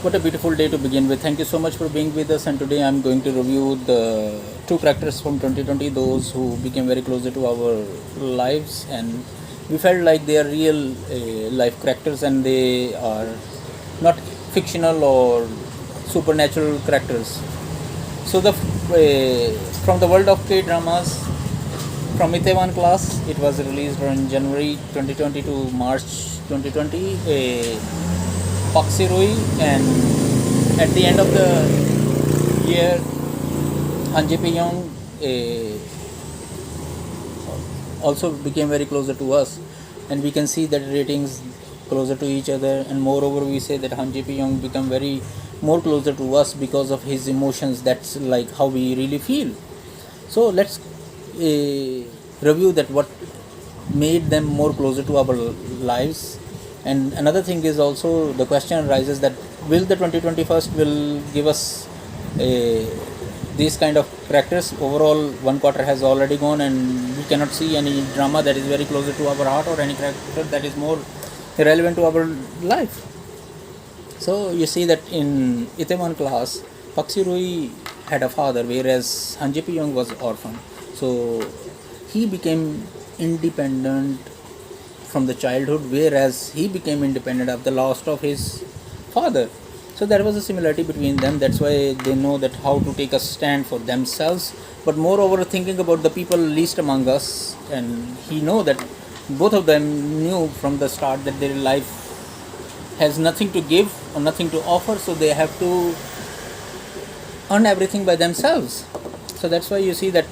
What a beautiful day to begin with. Thank you so much for being with us. And today I'm going to review the two characters from 2020, those who became very closer to our lives, and we felt like they are real life characters and they are not fictional or supernatural characters. So, from the world of K dramas, from Itaewon Class, it was released on January 2020 to March 2020. Paksirui, and at the end of the year, Han Ji Pyong also became very closer to us, and we can see that ratings closer to each other, and moreover we say that Han Ji Pyong become very more closer to us because of his emotions. That's like how we really feel. So let's review that what made them more closer to our lives. And another thing is also the question arises that will the 2021st will give us these kind of characters. Overall, one quarter has already gone and we cannot see any drama that is very closer to our heart or any character that is more relevant to our life. So you see that in Itaewon Class, Paksirui had a father, whereas Han Ji Pyong was orphan. So he became independent from the childhood, whereas he became independent of the loss of his father. So there was a similarity between them. That's why they know that how to take a stand for themselves. But moreover, thinking about the people least among us, and he know that both of them knew from the start that their life has nothing to give or nothing to offer, so they have to earn everything by themselves. So that's why you see that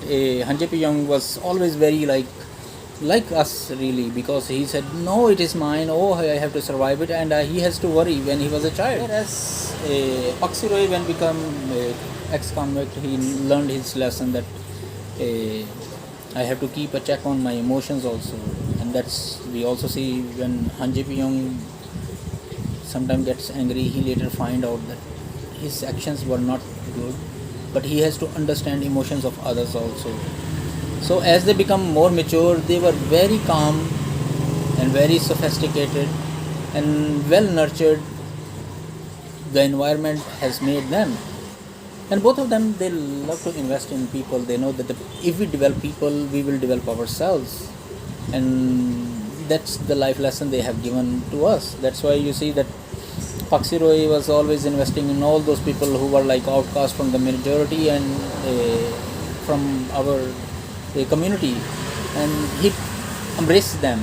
Han Ji Pyong was always very like us really, because he said no, it is mine, oh I have to survive it, and he has to worry when he was a child. Whereas Paksiroi, when become ex-convict, he learned his lesson that I have to keep a check on my emotions also. And that's we also see when Han Ji Pyong sometimes gets angry, he later find out that his actions were not good, but he has to understand emotions of others also. So as they become more mature, they were very calm and very sophisticated and well nurtured. The environment has made them, and both of them, they love to invest in people. They know that if we develop people, we will develop ourselves, and that's the life lesson they have given to us. That's why you see that Paksiroi was always investing in all those people who were like outcast from the majority and from our community, and he embraced them,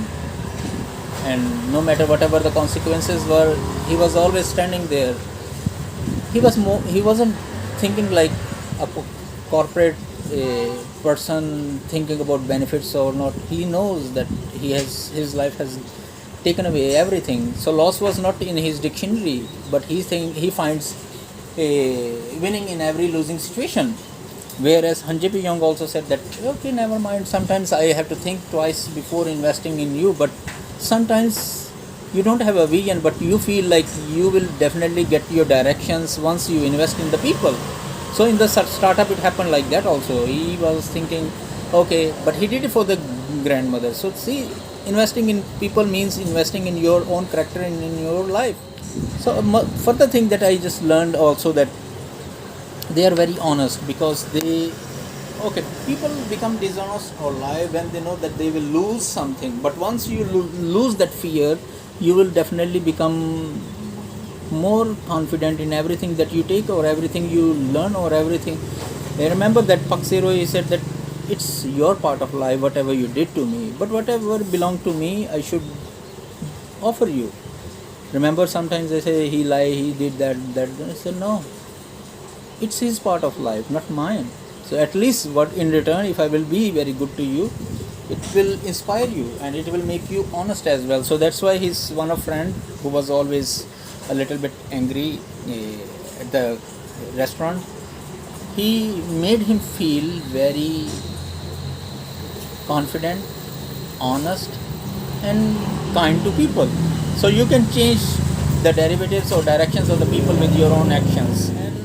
and no matter whatever the consequences were, he was always standing there. He wasn't thinking like a corporate person thinking about benefits or not. He knows that his life has taken away everything, so loss was not in his dictionary, but he finds winning in every losing situation. Whereas Han Ji Pyong also said that okay, never mind, sometimes I have to think twice before investing in you, but sometimes you don't have a vision, but you feel like you will definitely get your directions once you invest in the people. So in the startup it happened like that also. He was thinking okay, but he did it for the grandmother. So see, investing in people means investing in your own character and in your life. So further thing that I just learned also, that they are very honest, because people become dishonest or lie when they know that they will lose something, but once you lose that fear, you will definitely become more confident in everything that you take or everything you learn or everything. I remember that Paksiroi said that it's your part of life, whatever you did to me, but whatever belonged to me, I should offer you. Remember, sometimes they say he lied, he did that. I said no, it's his part of life, not mine. So at least what in return, if I will be very good to you, it will inspire you and it will make you honest as well. So that's why he's one of friend who was always a little bit angry at the restaurant. He made him feel very confident, honest, and kind to people. So you can change the derivatives or directions of the people with your own actions. And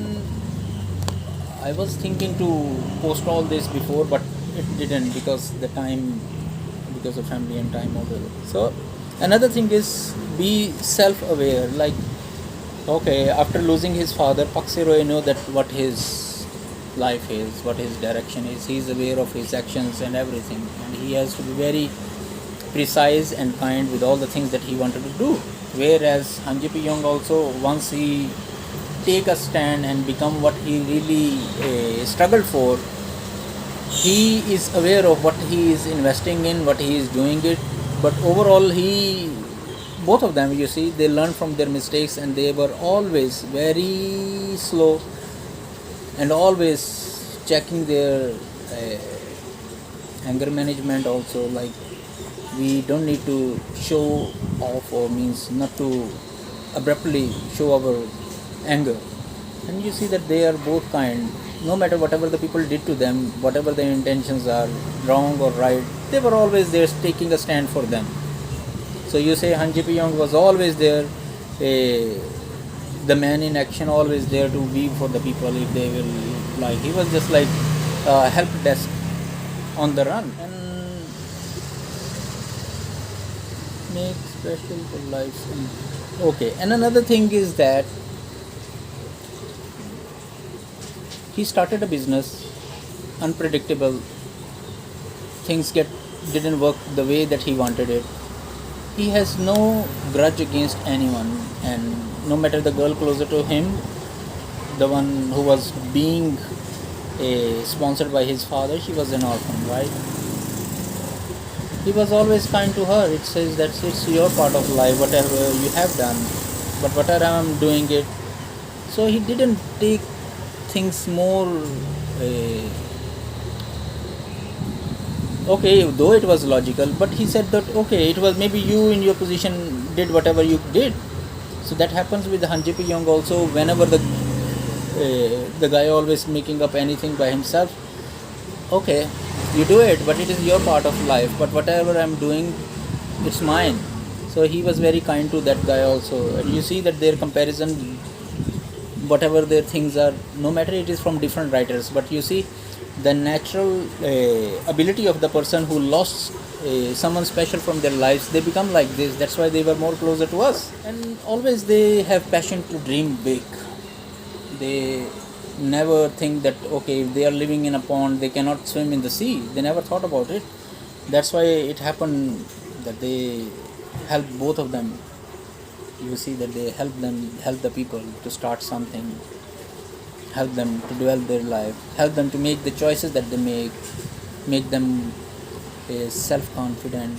I was thinking to post all this before, but it didn't because of family and time over. So another thing is be self-aware. Like Okay, after losing his father, Paxi Roy knew that what his life is, what his direction is. He is aware of his actions and everything, and he has to be very precise and kind with all the things that he wanted to do. Whereas Hanji P. Young also, once he take a stand and become what he really struggled for, he is aware of what he is investing in, what he is doing it. But overall, both of them, you see, they learned from their mistakes, and they were always very slow and always checking their anger management also. Like, we don't need to show off, or means not to abruptly show our anger. And you see that they are both kind. No matter whatever the people did to them, whatever their intentions are, wrong or right, they were always there taking a stand for them. So you say Hanji P. Young was always there, the man in action, always there to be for the people if they will like. He was just like a help desk on the run, and make special for lives. Okay, and another thing is that he started a business, unpredictable. Things didn't work the way that he wanted it. He has no grudge against anyone, and no matter the girl closer to him, the one who was being sponsored by his father, she was an orphan, right? He was always kind to her. It says that it's your part of life, whatever you have done, but whatever I'm doing it. So he didn't take things more. Okay, though it was logical, but he said that okay, it was maybe you in your position did whatever you did. So that happens with Hanji P. Young also. Whenever the guy always making up anything by himself, okay, you do it, but it is your part of life. But whatever I'm doing, it's mine. So he was very kind to that guy also. And you see that their comparison, whatever their things are, no matter it is from different writers, but you see the natural ability of the person who lost someone special from their lives, they become like this. That's why they were more closer to us, and always they have passion to dream big. They never think that okay, if they are living in a pond, they cannot swim in the sea. They never thought about it. That's why it happened that they helped both of them. You see that they help the people to start something, help them to develop their life, help them to make the choices that they make them self-confident,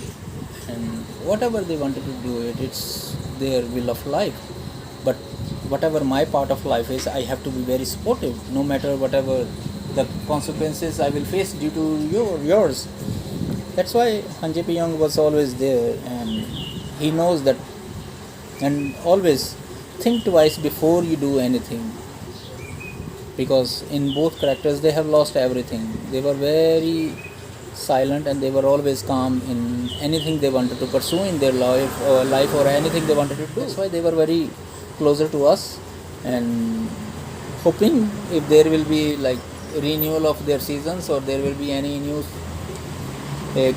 and whatever they wanted to do it, it's their will of life. But whatever my part of life is, I have to be very supportive, no matter whatever the consequences I will face due to yours. That's why Hanji P. Young was always there, and he knows that. And always think twice before you do anything, because in both characters they have lost everything. They were very silent, and they were always calm in anything they wanted to pursue in their life or anything they wanted to do. That's why they were very closer to us, and hoping if there will be like renewal of their seasons, or there will be any new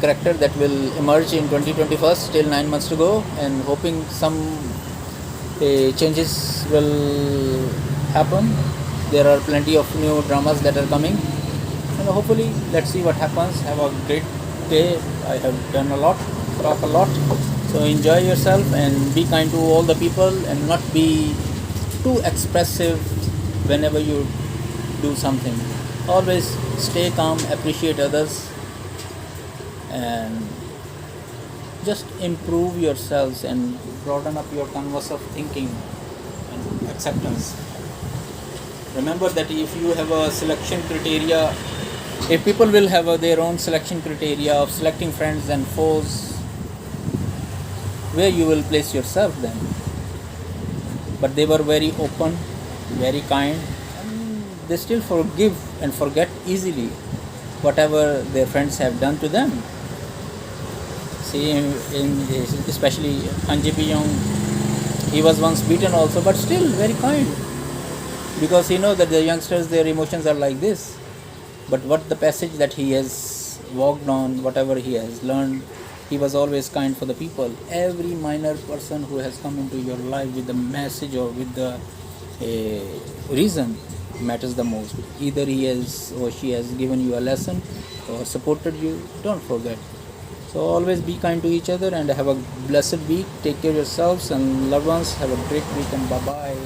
character that will emerge in 2021, still 9 months to go, and hoping some changes will happen. There are plenty of new dramas that are coming, and hopefully let's see what happens. Have a great day. I have done a lot, talk a lot, so enjoy yourself and be kind to all the people, and not be too expressive whenever you do something. Always stay calm, appreciate others, and just improve yourselves and broaden up your canvas of thinking and acceptance. Remember that if you have a selection criteria, if people will have their own selection criteria of selecting friends and foes, where you will place yourself then? But they were very open, very kind, and they still forgive and forget easily whatever their friends have done to them. See, especially Hanji P. Young, he was once beaten also, but still very kind, because he knows that the youngsters, their emotions are like this. But what the passage that he has walked on, whatever he has learned, He was always kind for the people. Every minor person who has come into your life with the message or with the reason matters the most. Either he has or she has given you a lesson or supported you. Don't forget. So always be kind to each other and have a blessed week. Take care of yourselves and loved ones. Have a great week and bye bye.